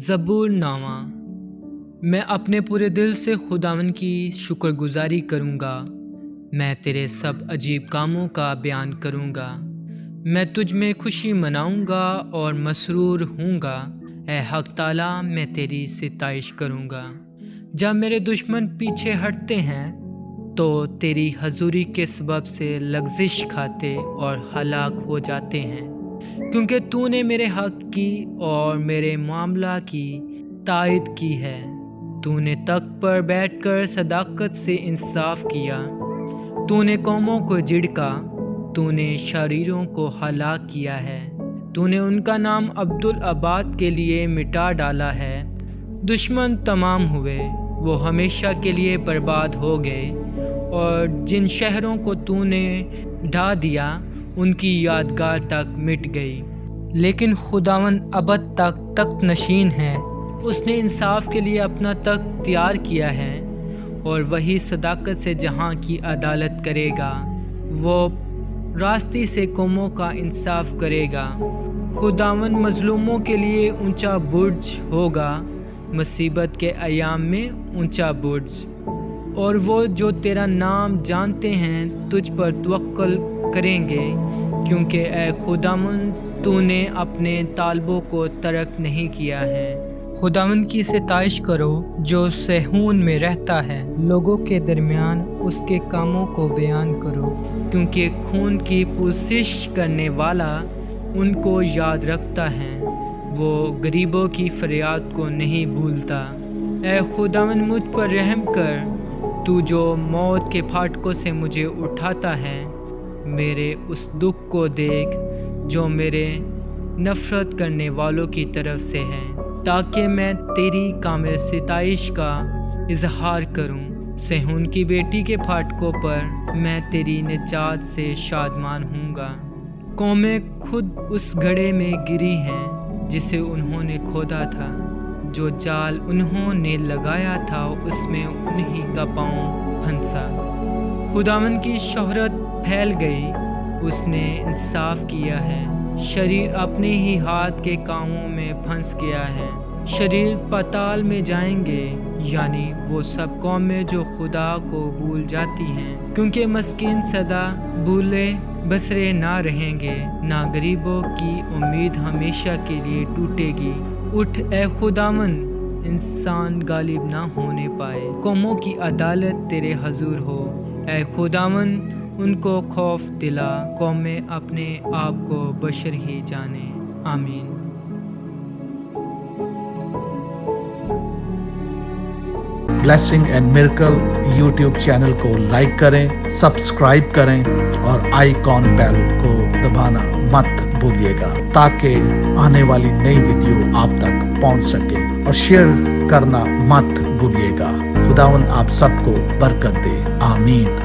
ज़बूर नामा। मैं अपने पूरे दिल से खुदावन की शुक्रगुजारी करूँगा। मैं तेरे सब अजीब कामों का बयान करूँगा। मैं तुझ में खुशी मनाऊँगा और मसरूर हूँगा। ऐ हक़ ताला, मैं तेरी सिताइश करूँगा। जब मेरे दुश्मन पीछे हटते हैं तो तेरी हजूरी के सबब से लग़ज़िश खाते और हलाक हो जाते हैं, क्योंकि तूने मेरे हक़ की और मेरे मामला की तायद की है। तूने तख्त पर बैठकर सदाकत से इंसाफ किया। तूने कौमों को झिड़का, तूने शरीरों को हलाक किया है। तूने उनका नाम अब्दुल आबाद के लिए मिटा डाला है। दुश्मन तमाम हुए, वो हमेशा के लिए बर्बाद हो गए, और जिन शहरों को तूने ढा दिया उनकी यादगार तक मिट गई। लेकिन खुदावन अबद तक तख्त नशीन है। उसने इंसाफ के लिए अपना तख्त तैयार किया है और वही सदाकत से जहां की अदालत करेगा। वो रास्ते से कौमों का इंसाफ करेगा। खुदावन मजलूमों के लिए ऊंचा बुर्ज होगा, मुसीबत के अयाम में ऊंचा बुर्ज। और वो जो तेरा नाम जानते हैं तुझ पर तवक्कुल करेंगे, क्योंकि ए खुदावन तूने अपने तालबों को तर्क नहीं किया है। खुदावन की सिताइश करो जो सहून में रहता है। लोगों के दरमियान उसके कामों को बयान करो, क्योंकि खून की पुरसिश करने वाला उनको याद रखता है। वो गरीबों की फरियाद को नहीं भूलता। ए खुदावन मुझ पर रहम कर, तू जो मौत के फाटकों से मुझे उठाता है। मेरे उस दुख को देख जो मेरे नफ़रत करने वालों की तरफ से है, ताकि मैं तेरी कामिल सिताइश का इजहार करूं। सहून की बेटी के फाटकों पर मैं तेरी निजात से शादमान हूँगा। कौमें खुद उस घड़े में गिरी हैं जिसे उन्होंने खोदा था। जो जाल उन्होंने लगाया था उसमें उन्हीं का पाँव फंसा। खुदावन की शोहरत फैल गई, उसने इंसाफ किया है। शरीर अपने ही हाथ के कामों में फंस गया है। शरीर पाताल में जाएंगे, यानी वो सब कौमें जो खुदा को भूल जाती हैं, क्योंकि मस्कीन सदा भूले बसरे ना रहेंगे, ना गरीबों की उम्मीद हमेशा के लिए टूटेगी। उठ ए खुदावन, इंसान गालिब ना होने पाए। कौमों की अदालत तेरे हजूर हो। ए खुदावन, उनको खौफ दिला। कौमें अपने आप को बशर ही जाने। आमीन। Blessing and miracle YouTube channel को लाइक करें, सब्सक्राइब करें और आइकॉन बेल को दबाना मत भूलिएगा, ताकि आने वाली नई वीडियो आप तक पहुंच सके। और शेयर करना मत भूलिएगा। खुदावन आप सबको बरकत दे। आमीन।